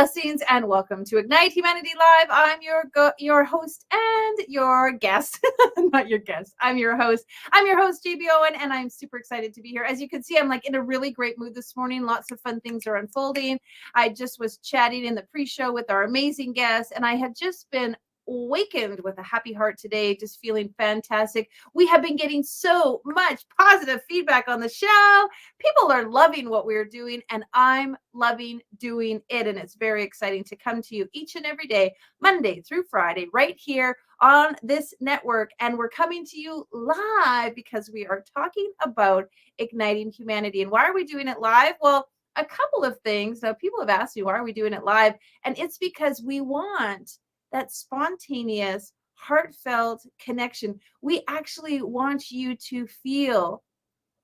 Blessings and welcome to Ignite Humanity Live. I'm your host and your guest. Not your guest. I'm your host. I'm your host, JB Owen, and I'm super excited to be here. As you can see, I'm like in a really great mood this morning. Lots of fun things are unfolding. I just was chatting in the pre-show with our amazing guests, and I have just been awakened with a happy heart today, just feeling fantastic. We have been getting so much positive feedback on the show. People are loving what we're doing, and I'm loving doing it. And it's very exciting to come to you each and every day, Monday through Friday, right here on this network. And we're coming to you live because we are talking about igniting humanity. And why are we doing it live? Well, a couple of things. Now, people have asked me, why are we doing it live? And it's because we want that spontaneous, heartfelt connection. We actually want you to feel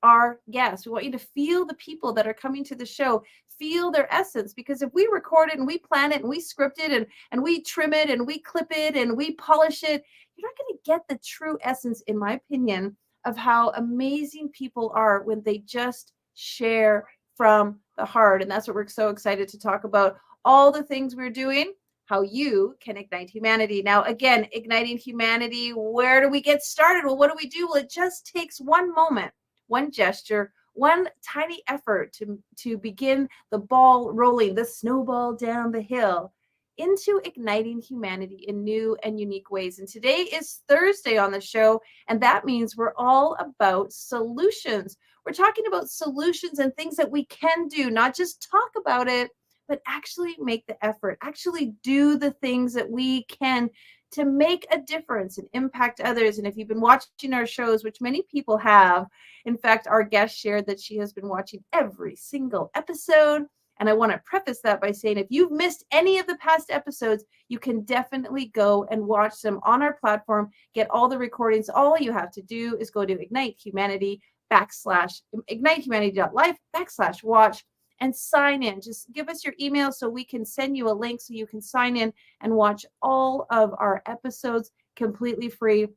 our guests. We want you to feel the people that are coming to the show, feel their essence. Because if we record it and we plan it and we script it and we trim it and we clip it and we polish it, you're not going to get the true essence, in my opinion, of how amazing people are when they just share from the heart. And that's what we're so excited to talk about. All the things we're doing, how you can ignite humanity. Now, again, igniting humanity, where do we get started? Well, what do we do? Well, it just takes one moment, one gesture, one tiny effort to begin the ball rolling, the snowball down the hill into igniting humanity in new and unique ways. And today is Thursday on the show, and that means we're all about solutions. We're talking about solutions and things that we can do, not just talk about it, but actually make the effort, actually do the things that we can to make a difference and impact others. And if you've been watching our shows, which many people have, in fact, our guest shared that she has been watching every single episode. And I want to preface that by saying, if you've missed any of the past episodes, you can definitely go and watch them on our platform, get all the recordings. All you have to do is go to ignitehumanity.life/watch and sign in. Just give us your email so we can send you a link so you can sign in and watch all of our episodes completely free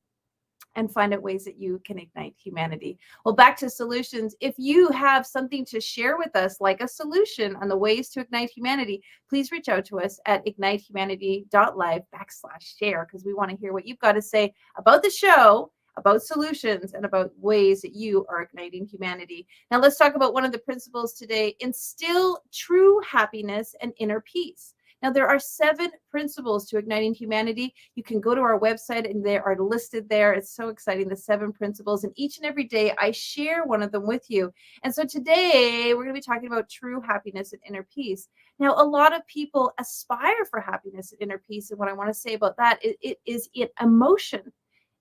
and find out ways that you can ignite humanity. Well, back to solutions. If you have something to share with us, like a solution on the ways to ignite humanity, please reach out to us at ignitehumanity.live/share, because we want to hear what you've got to say about the show, about solutions, and about ways that you are igniting humanity. Now, let's talk about one of the principles today: instill true happiness and inner peace. Now, there are 7 principles to igniting humanity. You can go to our website and they are listed there. It's so exciting, the 7 principles. And each and every day I share one of them with you. And so today we're going to be talking about true happiness and inner peace. Now, a lot of people aspire for happiness and inner peace. And what I want to say about that, it is an emotion.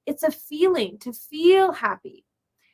It's a feeling, to feel happy.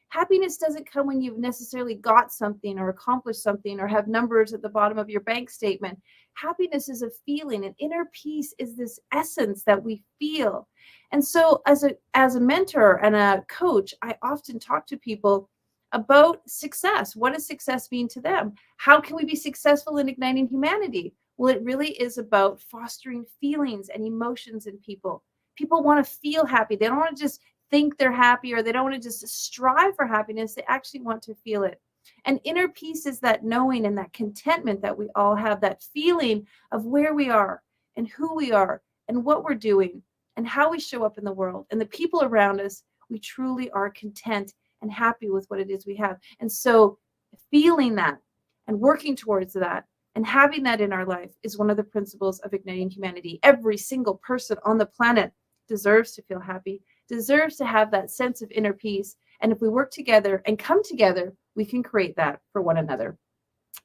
Happiness doesn't come when you've necessarily got something or accomplished something or have numbers at the bottom of your bank statement. Happiness is a feeling, and inner peace is this essence that we feel. And so as a mentor and a coach, I often talk to people about success. What does success mean to them? How can we be successful in igniting humanity? Well, it really is about fostering feelings and emotions in people. People want to feel happy. They don't want to just think they're happy, or they don't want to just strive for happiness. They actually want to feel it. And inner peace is that knowing and that contentment that we all have, that feeling of where we are and who we are and what we're doing and how we show up in the world and the people around us. We truly are content and happy with what it is we have. And so feeling that and working towards that and having that in our life is one of the principles of igniting humanity. Every single person on the planet deserves to feel happy, deserves to have that sense of inner peace. And if we work together and come together, we can create that for one another.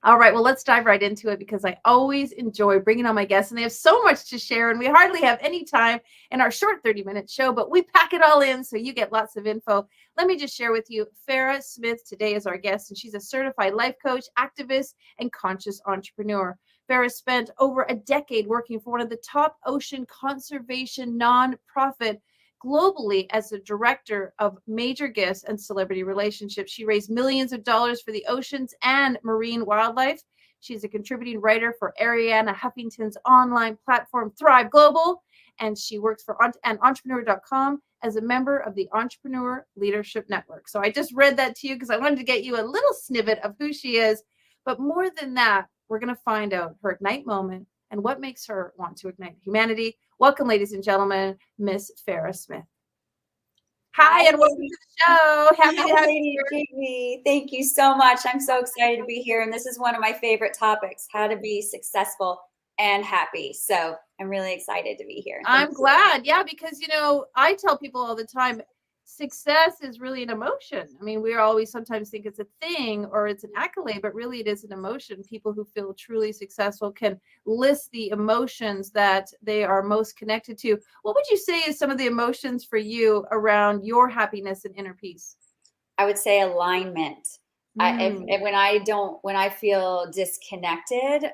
All right, well, let's dive right into it, because I always enjoy bringing on my guests, and they have so much to share, and we hardly have any time in our short 30-minute show, but we pack it all in so you get lots of info. Let me just share with you, Farrah Smith today is our guest, and she's a certified life coach, activist, and conscious entrepreneur. Farrah spent over a decade working for one of the top ocean conservation nonprofit globally as the director of major gifts and celebrity relationships. She raised millions of dollars for the oceans and marine wildlife. She's a contributing writer for Ariana Huffington's online platform Thrive Global, and she works for entrepreneur.com as a member of the Entrepreneur Leadership Network. So I just read that to you because I wanted to get you a little snippet of who she is. But more than that, we're going to find out her ignite moment and what makes her want to ignite humanity. Welcome, ladies and gentlemen, Miss Farrah Smith. Hi, and welcome to the show. Happy to have you here. Thank you so much. I'm so excited to be here. And this is one of my favorite topics, how to be successful and happy. So I'm really excited to be here. I'm glad. Yeah, because, I tell people all the time, success is really an emotion. I mean, we always sometimes think it's a thing or it's an accolade, but really it is an emotion. People who feel truly successful can list the emotions that they are most connected to. What would you say is some of the emotions for you around your happiness and inner peace? I would say alignment. When I feel disconnected,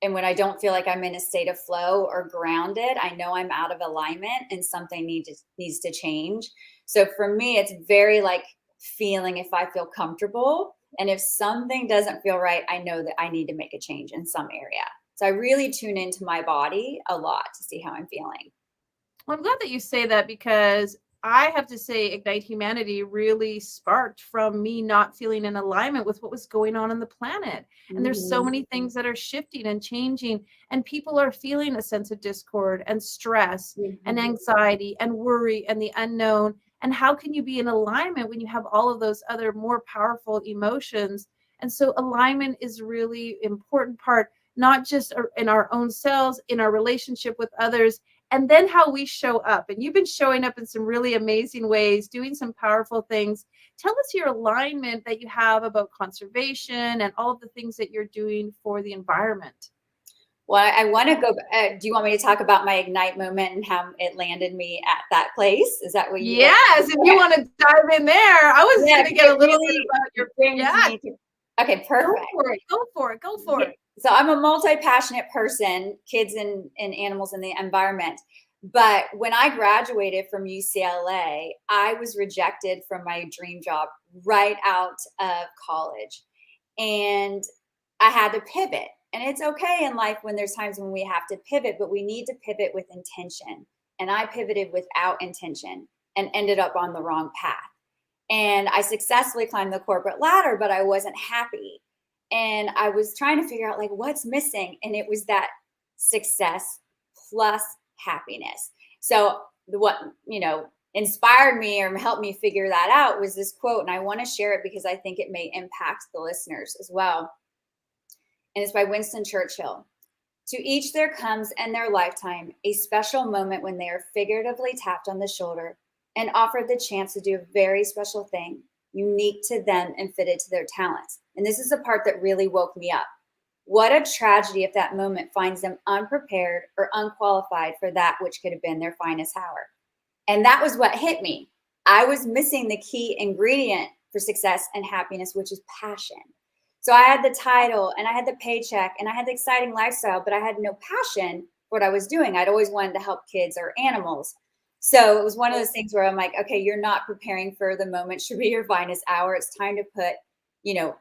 and when I don't feel like I'm in a state of flow or grounded, I know I'm out of alignment and something needs to change. So for me, it's very like feeling if I feel comfortable. And if something doesn't feel right, I know that I need to make a change in some area. So I really tune into my body a lot to see how I'm feeling. Well, I'm glad that you say that, because I have to say Ignite Humanity really sparked from me not feeling in alignment with what was going on the planet. And there's so many things that are shifting and changing, and people are feeling a sense of discord and stress and anxiety and worry and the unknown. And how can you be in alignment when you have all of those other more powerful emotions? And so alignment is really important part, not just in our own selves, in our relationship with others, and then how we show up. And you've been showing up in some really amazing ways, doing some powerful things. Tell us your alignment that you have about conservation and all of the things that you're doing for the environment. Well, I want to go. Do you want me to talk about my Ignite moment and how it landed me at that place? Is that what you? Yes, if you want to dive in there. I was going to get a little bit about your. Okay, perfect. Go for it. So I'm a multi-passionate person, kids and animals in the environment. But when I graduated from UCLA, I was rejected from my dream job right out of college. And I had to pivot. And it's okay in life when there's times when we have to pivot, but we need to pivot with intention. And I pivoted without intention and ended up on the wrong path. And I successfully climbed the corporate ladder, but I wasn't happy. And I was trying to figure out like what's missing. And it was that success plus happiness. So what, inspired me or helped me figure that out was this quote. And I want to share it because I think it may impact the listeners as well. And it's by Winston Churchill. To each there comes in their lifetime a special moment when they are figuratively tapped on the shoulder and offered the chance to do a very special thing, unique to them and fitted to their talents. And this is the part that really woke me up. What a tragedy if that moment finds them unprepared or unqualified for that which could have been their finest hour. And that was what hit me. I was missing the key ingredient for success and happiness, which is passion. So I had the title and I had the paycheck and I had the exciting lifestyle, but I had no passion for what I was doing. I'd always wanted to help kids or animals. So it was one of those things where I'm like, okay, you're not preparing for the moment should be your finest hour. It's time to put,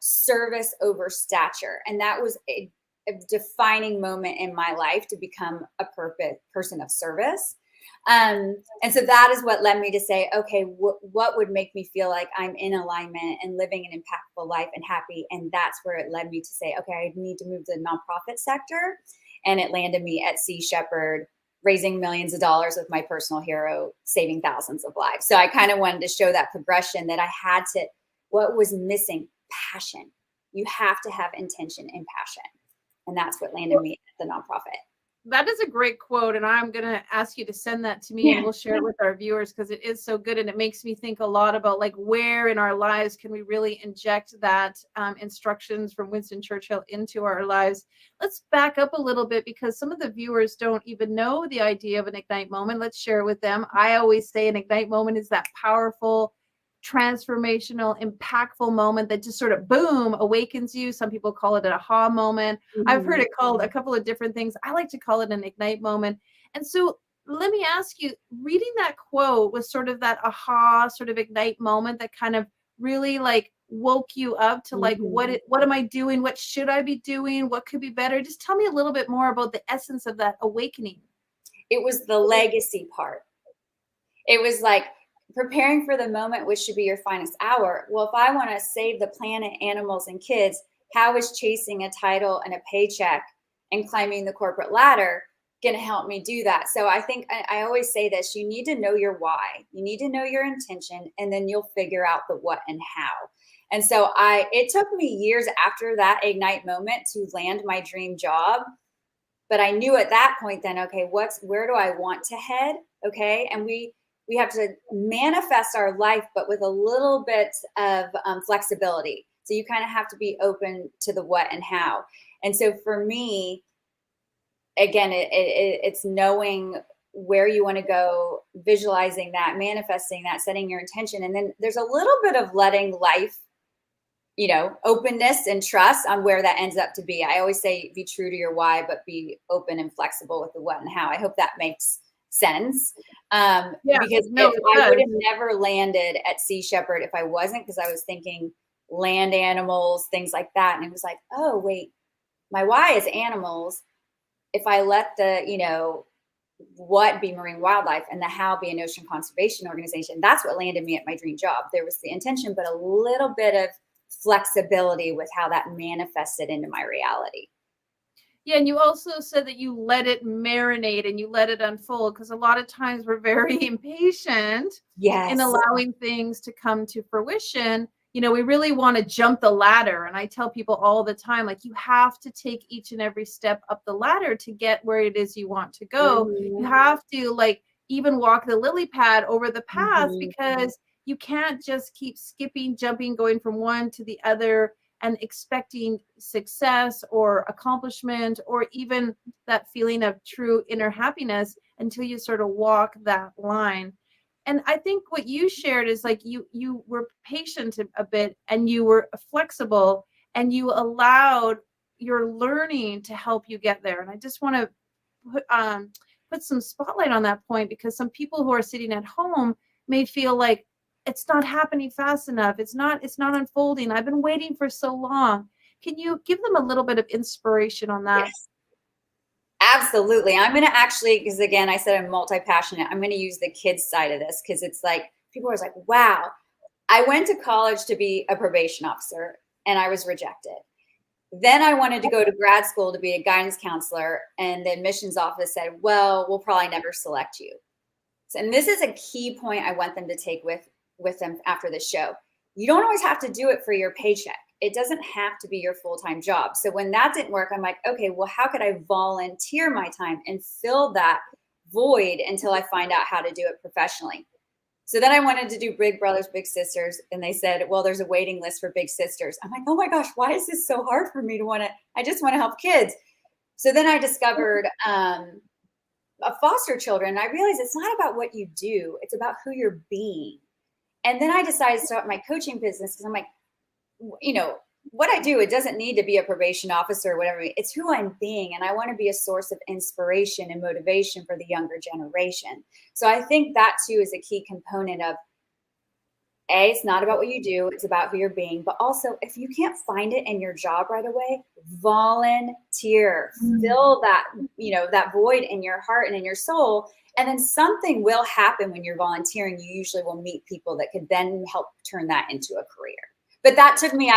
service over stature. And that was a defining moment in my life to become a person of service. And so that is what led me to say, okay, what would make me feel like I'm in alignment and living an impactful life and happy? And that's where it led me to say, okay, I need to move to the nonprofit sector. And it landed me at Sea Shepherd, raising millions of dollars with my personal hero, saving thousands of lives. So I kind of wanted to show that progression that I had to, what was missing? Passion. You have to have intention and passion. And that's what landed me at the nonprofit. That is a great quote, and I'm going to ask you to send that to me and we'll share it with our viewers because it is so good, and it makes me think a lot about like where in our lives can we really inject that instructions from Winston Churchill into our lives. Let's back up a little bit because some of the viewers don't even know the idea of an Ignite moment. Let's share it with them. I always say an Ignite moment is that powerful, transformational, impactful moment that just sort of boom awakens you. Some people call it an aha moment. I've heard it called a couple of different things. I like to call it an Ignite moment. And so let me ask you, reading that quote was sort of that aha sort of Ignite moment that kind of really like woke you up to like what am I doing? What should I be doing? What could be better? Just tell me a little bit more about the essence of that awakening. It was the legacy part. It was like preparing for the moment, which should be your finest hour. Well, if I want to save the planet, animals, and kids, how is chasing a title and a paycheck and climbing the corporate ladder going to help me do that. So I think I always say this, you need to know your why, you need to know your intention, and then you'll figure out the what and how. And so it took me years after that Ignite moment to land my dream job. But I knew at that point then, okay, where do I want to head? Okay. And we have to manifest our life, but with a little bit of flexibility. So you kind of have to be open to the what and how. And so for me, again, it's knowing where you want to go, visualizing that, manifesting that, setting your intention. And then there's a little bit of letting life, openness and trust on where that ends up to be. I always say be true to your why, but be open and flexible with the what and how. I hope that makes sense. Because I would have never landed at Sea Shepherd if I wasn't, because I was thinking land animals, things like that. And it was like, oh, wait, my why is animals. If I let the, what be marine wildlife and the how be an ocean conservation organization, that's what landed me at my dream job. There was the intention, but a little bit of flexibility with how that manifested into my reality. Yeah, and you also said that you let it marinate and you let it unfold, because a lot of times we're very impatient in allowing things to come to fruition. We really want to jump the ladder. And I tell people all the time, like, you have to take each and every step up the ladder to get where it is you want to go. Mm-hmm. You have to, like, even walk the lily pad over the path, mm-hmm. because you can't just keep skipping, jumping, going from one to the other and expecting success or accomplishment or even that feeling of true inner happiness until you sort of walk that line. And I think what you shared is like you were patient a bit, and you were flexible, and you allowed your learning to help you get there. And I just want to put some spotlight on that point, because some people who are sitting at home may feel like it's not happening fast enough. It's not unfolding. I've been waiting for so long. Can you give them a little bit of inspiration on that? Yes. Absolutely. I'm going to actually, because again, I said I'm multi-passionate. I'm going to use the kids side of this, because it's like, people are like, wow, I went to college to be a probation officer and I was rejected. Then I wanted to go to grad school to be a guidance counselor, and the admissions office said, well, we'll probably never select you. And this is a key point I want them to take with them after the show. You don't always have to do it for your paycheck. It doesn't have to be your full-time job. So when that didn't work, I'm like, okay, well, how could I volunteer my time and fill that void until I find out how to do it professionally? So then I wanted to do Big Brothers, Big Sisters. And they said, well, there's a waiting list for Big Sisters. I'm like, oh my gosh, why is this so hard for me I just want to help kids. So then I discovered foster children. I realized it's not about what you do. It's about who you're being. And then I decided to start my coaching business, because I'm like, what I do, it doesn't need to be a probation officer or whatever. It's who I'm being. And I want to be a source of inspiration and motivation for the younger generation. So I think that too is a key component of, it's not about what you do. It's about who you're being. But also, if you can't find it in your job right away, volunteer, fill that, that void in your heart and in your soul. And then something will happen when you're volunteering. You usually will meet people that could then help turn that into a career. But that took me,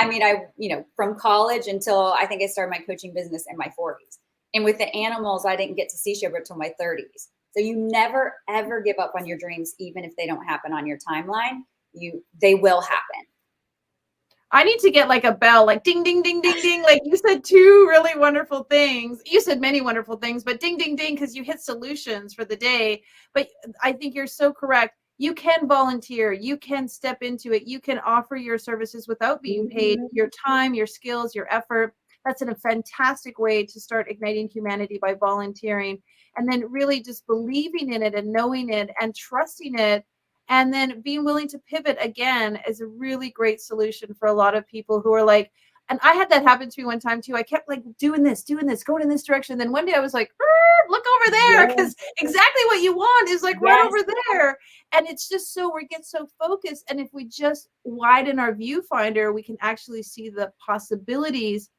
from college until I think I started my coaching business in my 40s. And with the animals, I didn't get to Sea Shepherd until my 30s. So you never, ever give up on your dreams, even if they don't happen on your timeline. They will happen. I need to get like a bell, like ding, ding, ding, ding, ding. Like you said two really wonderful things. You said many wonderful things, but ding, ding, ding, because you hit solutions for the day. But I think you're so correct. You can volunteer. You can step into it. You can offer your services without being paid, your time, your skills, your effort. That's a fantastic way to start igniting humanity, by volunteering, and then really just believing in it and knowing it and trusting it. And then being willing to pivot again is a really great solution for a lot of people who are like, and I had that happen to me one time too. I kept like doing this, going in this direction. Then one day I was like, look over there, because exactly what you want is like right over there. And it's just so we get so focused. And if we just widen our viewfinder, we can actually see the possibilities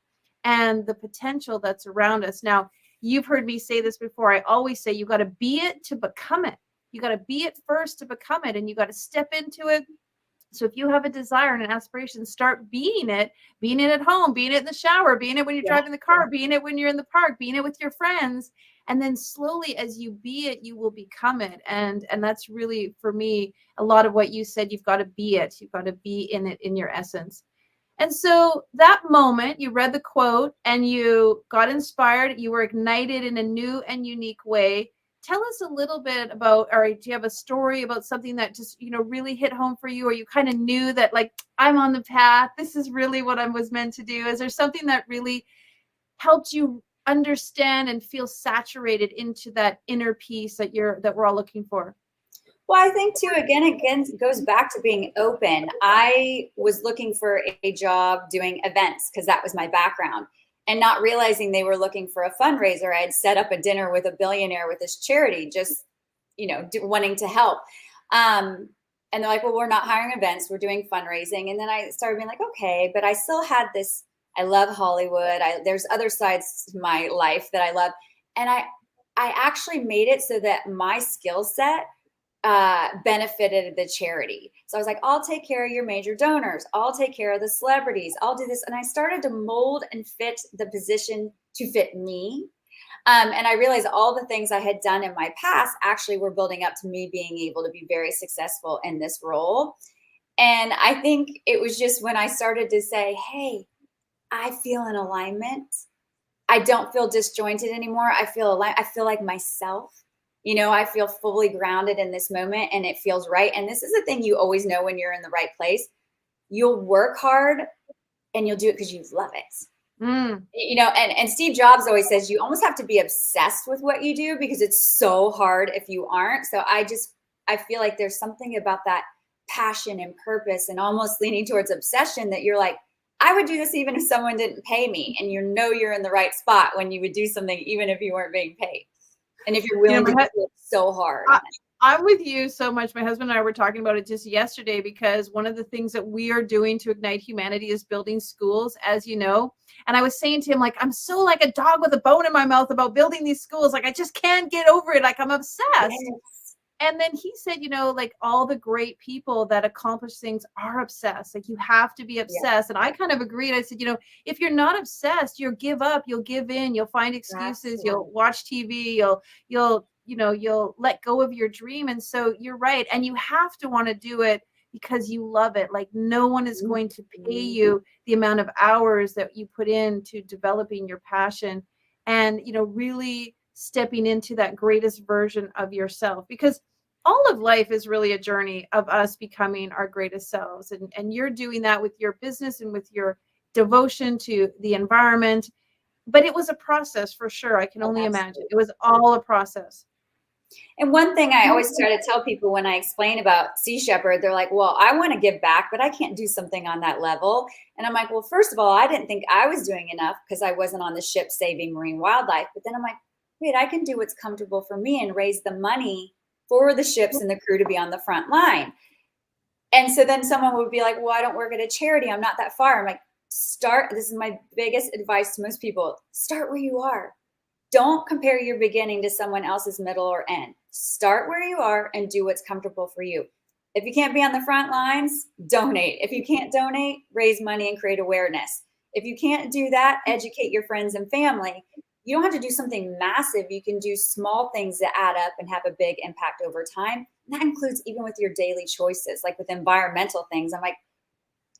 and the potential that's around us. Now, you've heard me say this before. I always say you got to be it to become it. You got to be it first to become it, and you got to step into it So if you have a desire and an aspiration, start being it at home, being it in the shower, being it when you're Yeah. driving the car, being it when you're in the park, being it with your friends. And then slowly as you be it, you will become it. And that's really, for me, a lot of what you said. You've got to be it. You've got to be in it, in your essence. And so that moment, you read the quote and you got inspired, you were ignited in a new and unique way. Tell us a little bit about, or do you have a story about something that just, really hit home for you, or you kind of knew that, like, I'm on the path. This is really what I was meant to do. Is there something that really helped you understand and feel saturated into that inner peace that we're all looking for? Well, I think too, again, goes back to being open. I was looking for a job doing events because that was my background, and not realizing they were looking for a fundraiser. I had set up a dinner with a billionaire with his charity, just, wanting to help. And they're like, well, we're not hiring events, we're doing fundraising. And then I started being like, okay, but I still had this, I love Hollywood. There's other sides to my life that I love. And I actually made it so that my skill set benefited the charity. So I was like, I'll take care of your major donors. I'll take care of the celebrities. I'll do this. And I started to mold and fit the position to fit me. And I realized all the things I had done in my past actually were building up to me being able to be very successful in this role. And I think it was just when I started to say, hey, I feel in alignment. I don't feel disjointed anymore. I feel aligned. I feel like myself. I feel fully grounded in this moment and it feels right. And this is the thing you always know when you're in the right place. You'll work hard and you'll do it because you love it. And Steve Jobs always says you almost have to be obsessed with what you do because it's so hard if you aren't. So I feel like there's something about that passion and purpose and almost leaning towards obsession that you're like, I would do this even if someone didn't pay me. And you're in the right spot when you would do something even if you weren't being paid. And if you're willing to do it so hard. I'm with you so much. My husband and I were talking about it just yesterday because one of the things that we are doing to ignite humanity is building schools, as you know. And I was saying to him, like, I'm so like a dog with a bone in my mouth about building these schools. Like, I just can't get over it. Like, I'm obsessed. Yes. And then he said, like all the great people that accomplish things are obsessed. Like you have to be obsessed. Yeah. And I kind of agreed. I said, if you're not obsessed, you'll give up, you'll give in, you'll find excuses, you'll watch TV, you'll let go of your dream. And so you're right. And you have to want to do it because you love it. Like no one is going to pay you the amount of hours that you put into developing your passion and, really stepping into that greatest version of yourself, because all of life is really a journey of us becoming our greatest selves. And you're doing that with your business and with your devotion to the environment. But it was a process for sure. I can only imagine. It was all a process. And one thing I always try to tell people when I explain about Sea Shepherd, they're like, well, I want to give back, but I can't do something on that level. And I'm like, well, first of all, I didn't think I was doing enough because I wasn't on the ship saving marine wildlife. But then I'm like, wait, I can do what's comfortable for me and raise the money for the ships and the crew to be on the front line. And so then someone would be like, well, I don't work at a charity. I'm not that far. I'm like, this is my biggest advice to most people. Start where you are. Don't compare your beginning to someone else's middle or end. Start where you are and do what's comfortable for you. If you can't be on the front lines, donate. If you can't donate, raise money and create awareness. If you can't do that, educate your friends and family. You don't have to do something massive. You can do small things that add up and have a big impact over time. And that includes even with your daily choices, like with environmental things. I'm like,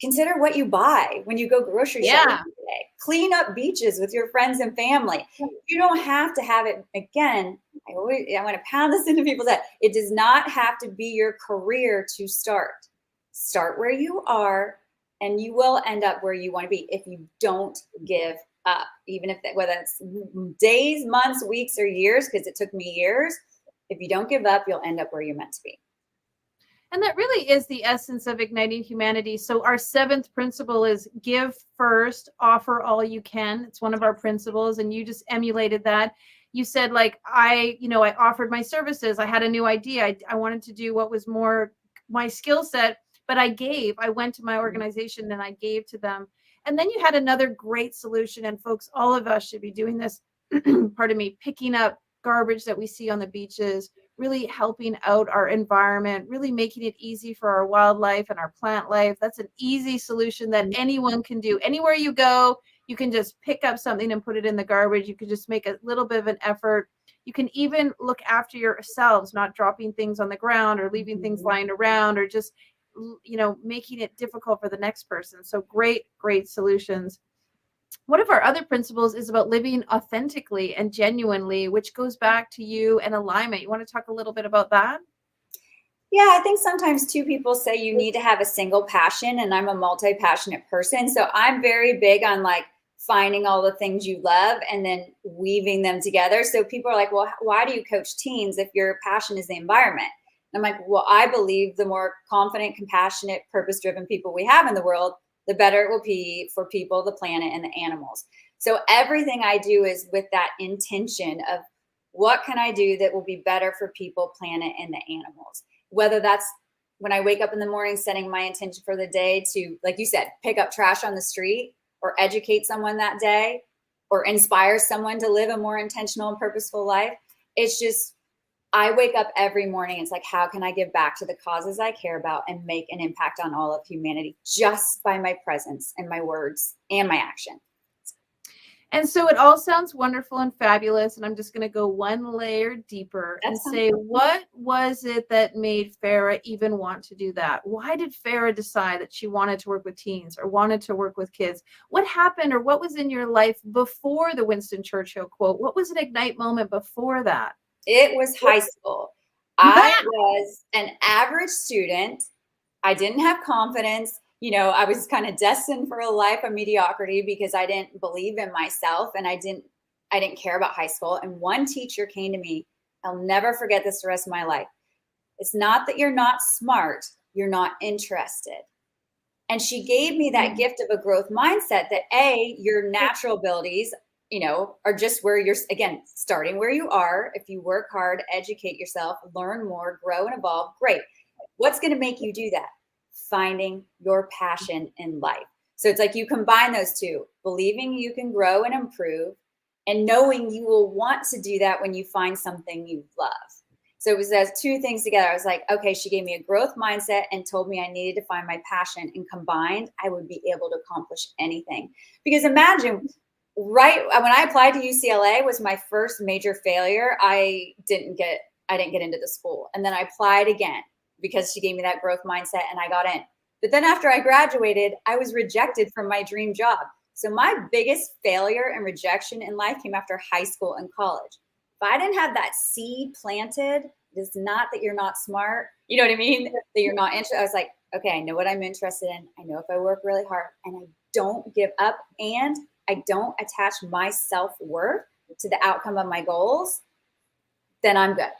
consider what you buy when you go grocery shopping today. Clean up beaches with your friends and family. You don't have to have it. Again, I want to pound this into people's head. It does not have to be your career to start. Start where you are, and you will end up where you want to be if you don't give up. Even if whether it's days, months, weeks, or years, because it took me years. If you don't give up, you'll end up where you're meant to be. And that really is the essence of igniting humanity. So our 7th principle is give first, offer all you can. It's one of our principles. And you just emulated that. You said, like, I offered my services. I had a new idea. I wanted to do what was more my skill set, but I went to my organization and I gave to them. And then you had another great solution. And folks, all of us should be doing this, pardon me, picking up garbage that we see on the beaches, really helping out our environment, really making it easy for our wildlife and our plant life. That's an easy solution that anyone can do. Anywhere you go, you can just pick up something and put it in the garbage. You can just make a little bit of an effort. You can even look after yourselves, not dropping things on the ground or leaving things lying around, or just, making it difficult for the next person. So great solutions. One of our other principles is about living authentically and genuinely, which goes back to you and alignment. You want to talk a little bit about that? Yeah, I think sometimes two people say you need to have a single passion, and I'm a multi-passionate person. So I'm very big on like finding all the things you love and then weaving them together. So people are like, well, why do you coach teens if your passion is the environment? And I'm like, well, I believe the more confident, compassionate, purpose-driven people we have in the world, the better it will be for people, the planet, and the animals. So everything I do is with that intention of what can I do that will be better for people, planet, and the animals. Whether that's when I wake up in the morning, setting my intention for the day to, like you said, pick up trash on the street or educate someone that day or inspire someone to live a more intentional and purposeful life. It's just, I wake up every morning. It's like, how can I give back to the causes I care about and make an impact on all of humanity just by my presence and my words and my action? And so it all sounds wonderful and fabulous. And I'm just going to go one layer deeper and say, what was it that made Farrah even want to do that? Why did Farrah decide that she wanted to work with teens or wanted to work with kids? What happened, or what was in your life before the Winston Churchill quote? What was an ignite moment before that? It was high school. I was an average student. I didn't have confidence. I was kind of destined for a life of mediocrity because I didn't believe in myself, and I didn't care about high school. And one teacher came to me. I'll never forget this the rest of my life. It's not that you're not smart, you're not interested. And she gave me that gift of a growth mindset that your natural abilities, are just where you're, again, starting where you are. If you work hard, educate yourself, learn more, grow and evolve, great. What's going to make you do that? Finding your passion in life. So it's like you combine those two, believing you can grow and improve and knowing you will want to do that when you find something you love. So it was those two things together. I was like, okay, she gave me a growth mindset and told me I needed to find my passion, and combined, I would be able to accomplish anything. Because imagine, right when I applied to UCLA was my first major failure. I didn't get into the school. And then I applied again because she gave me that growth mindset and I got in. But then after I graduated, I was rejected from my dream job. So my biggest failure and rejection in life came after high school and college. If I didn't have that seed planted, it's not that you're not smart. You know what I mean? That you're not interested. I was like, okay, I know what I'm interested in. I know if I work really hard and I don't give up and I don't attach my self-worth to the outcome of my goals, then I'm good.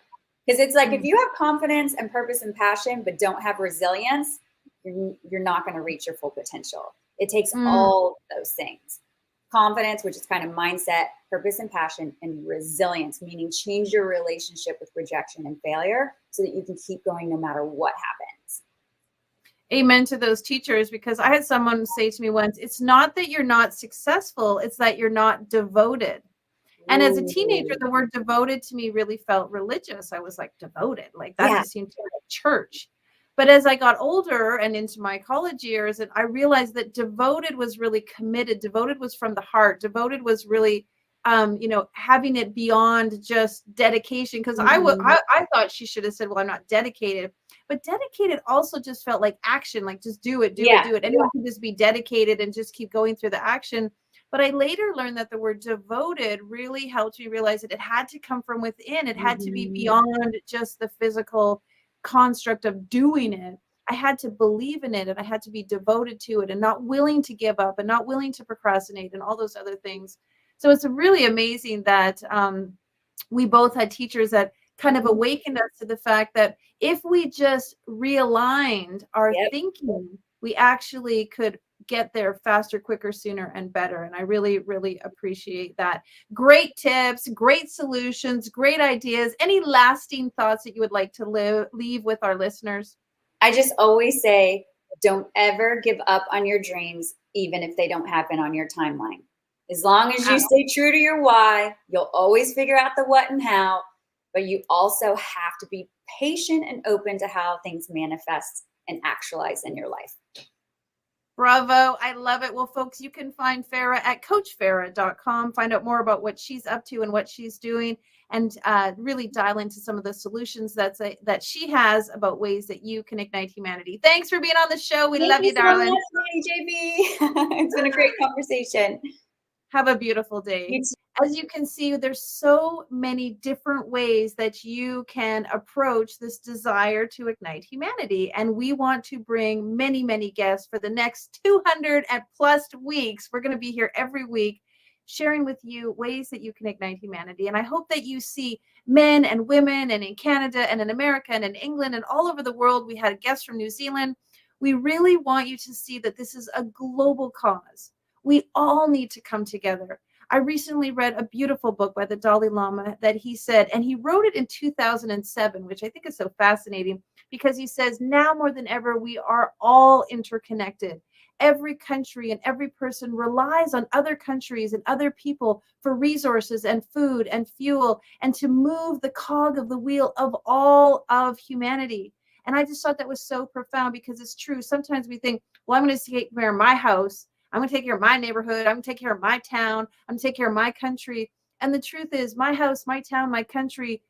Because it's like, if you have confidence and purpose and passion, but don't have resilience, you're not going to reach your full potential. It takes all those things. Confidence, which is kind of mindset, purpose and passion, and resilience, meaning change your relationship with rejection and failure so that you can keep going no matter what happens. Amen to those teachers, because I had someone say to me once, it's not that you're not successful, it's that you're not devoted. And as a teenager, the word devoted to me really felt religious. I was like, devoted, like that just seemed to be like church. But as I got older and into my college years, and I realized that devoted was really committed. Devoted was from the heart. Devoted was really, having it beyond just dedication. Because I thought she should have said, well, I'm not dedicated. But dedicated also just felt like action, like just do it, do it. Anyone can just be dedicated and just keep going through the action. But I later learned that the word devoted really helped me realize that it had to come from within. It had to be beyond just the physical construct of doing it. I had to believe in it, and I had to be devoted to it and not willing to give up and not willing to procrastinate and all those other things. So it's really amazing that we both had teachers that kind of awakened us to the fact that if we just realigned our thinking, we actually could get there faster, quicker, sooner, and better. And I really, really appreciate that. Great tips, great solutions, great ideas. Any lasting thoughts that you would like to leave with our listeners? I just always say, don't ever give up on your dreams, even if they don't happen on your timeline. As long as you stay true to your why, you'll always figure out the what and how. but you also have to be patient and open to how things manifest and actualize in your life. Bravo. I love it. Well, folks, you can find Farrah at coachfarrah.com, find out more about what she's up to and what she's doing, and really dial into some of the solutions that she has about ways that you can ignite humanity. Thanks for being on the show. We love you, darling. Thank you so much, JB. It's been a great conversation. Have a beautiful day. As you can see, there's so many different ways that you can approach this desire to ignite humanity. And we want to bring many, many guests for the next 200 and plus weeks. We're going to be here every week sharing with you ways that you can ignite humanity. And I hope that you see men and women, and in Canada and in America and in England and all over the world. We had a guest from New Zealand. We really want you to see that this is a global cause. We all need to come together. I recently read a beautiful book by the Dalai Lama that he said, and he wrote it in 2007, which I think is so fascinating, because he says, now more than ever, we are all interconnected. Every country and every person relies on other countries and other people for resources and food and fuel, and to move the cog of the wheel of all of humanity. And I just thought that was so profound, because it's true. Sometimes we think, well, I'm going to take care of my house. I'm going to take care of my neighborhood. I'm going to take care of my town. I'm going to take care of my country. And the truth is, my house, my town, my country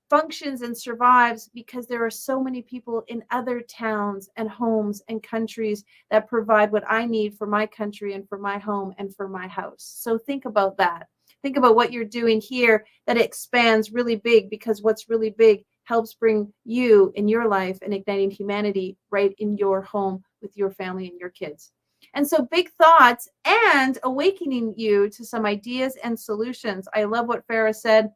functions and survives because there are so many people in other towns and homes and countries that provide what I need for my country and for my home and for my house. So think about that. Think about what you're doing here, that it expands really big, because what's really big helps bring you in your life and igniting humanity right in your home with your family and your kids. And so big thoughts and awakening you to some ideas and solutions. I love what Farrah said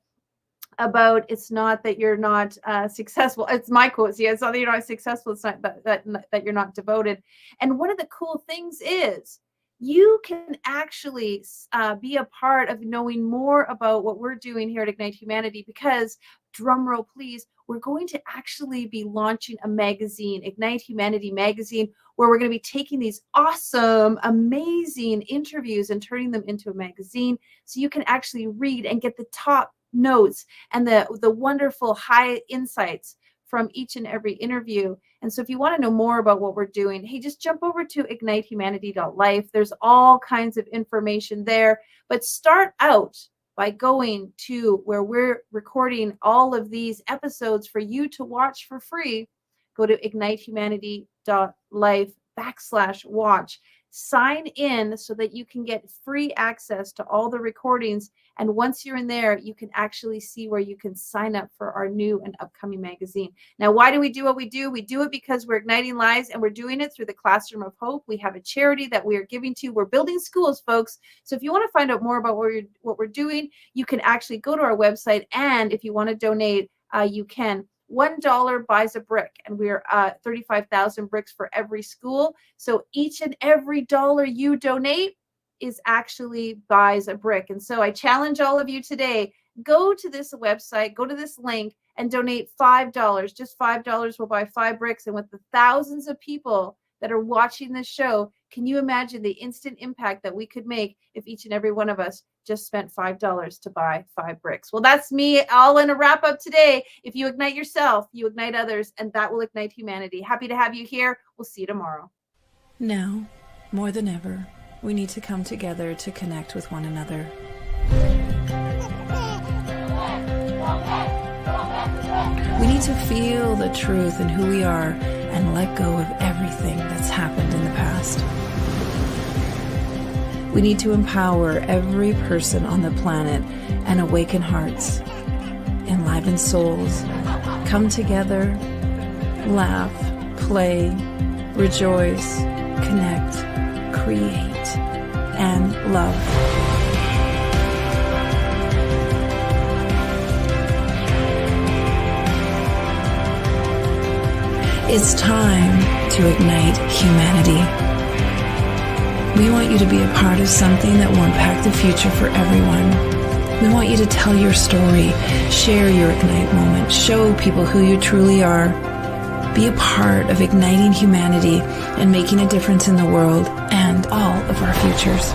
about, it's not that you're not successful. It's my quote. Yeah, it's not that you're not successful. It's not that you're not devoted. And one of the cool things is you can actually be a part of knowing more about what we're doing here at Ignite Humanity, because, drum roll please, we're going to actually be launching a magazine, Ignite Humanity magazine, where we're going to be taking these awesome, amazing interviews and turning them into a magazine, so you can actually read and get the top notes and the wonderful high insights from each and every interview. And so if you want to know more about what we're doing, hey, just jump over to ignitehumanity.life. There's all kinds of information there. But start out by going to where we're recording all of these episodes for you to watch for free. Go to ignitehumanity.life/watch. Sign in so that you can get free access to all the recordings. And once you're in there, you can actually see where you can sign up for our new and upcoming magazine. Now, why do we do what we do? We do it because we're igniting lives, and we're doing it through the Classroom of Hope. We have a charity that we are giving to. We're building schools, folks. So if you want to find out more about what we're doing, you can actually go to our website. And if you want to donate, you can. $1 buys a brick, and we're 35,000 bricks for every school. So each and every dollar you donate is actually buys a brick. And so I challenge all of you today, go to this website, go to this link, and donate $5. Just $5 will buy 5 bricks. And with the thousands of people that are watching this show, can you imagine the instant impact that we could make if each and every one of us just spent $5 to buy 5 bricks? Well, that's me all in a wrap up today. If you ignite yourself, you ignite others, and that will ignite humanity. Happy to have you here. We'll see you tomorrow. Now, more than ever, we need to come together to connect with one another. We need to feel the truth in who we are and let go of everything that's happened in the past. We need to empower every person on the planet and awaken hearts, enliven souls, come together, laugh, play, rejoice, connect, create, and love. It's time to ignite humanity. We want you to be a part of something that will impact the future for everyone. We want you to tell your story, share your Ignite moment, show people who you truly are. Be a part of igniting humanity and making a difference in the world and all of our futures.